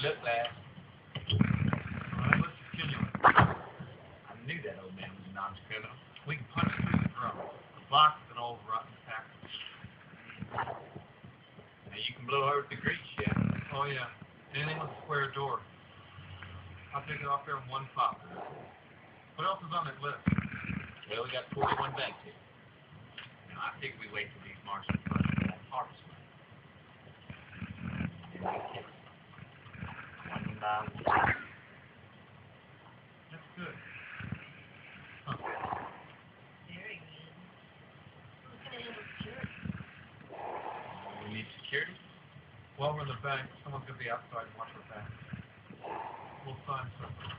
look bad. Alright, let's continue. I knew that old man was a non-criminal. We can punch through the drum. The box is an old rotten pack. Now you can blow over the grease, yeah? Oh yeah. Anything with a square door. I'll take it off there in one pop. What else is on that list? Well, we got 41 banks here. Now, I think we wait till these Martians punch for that harvest money. And we kill it. One by one. That's good. Huh. Very good. Who's going to handle security? We need security? While we're in the bank, someone's going to be outside and watch our back. We'll find something.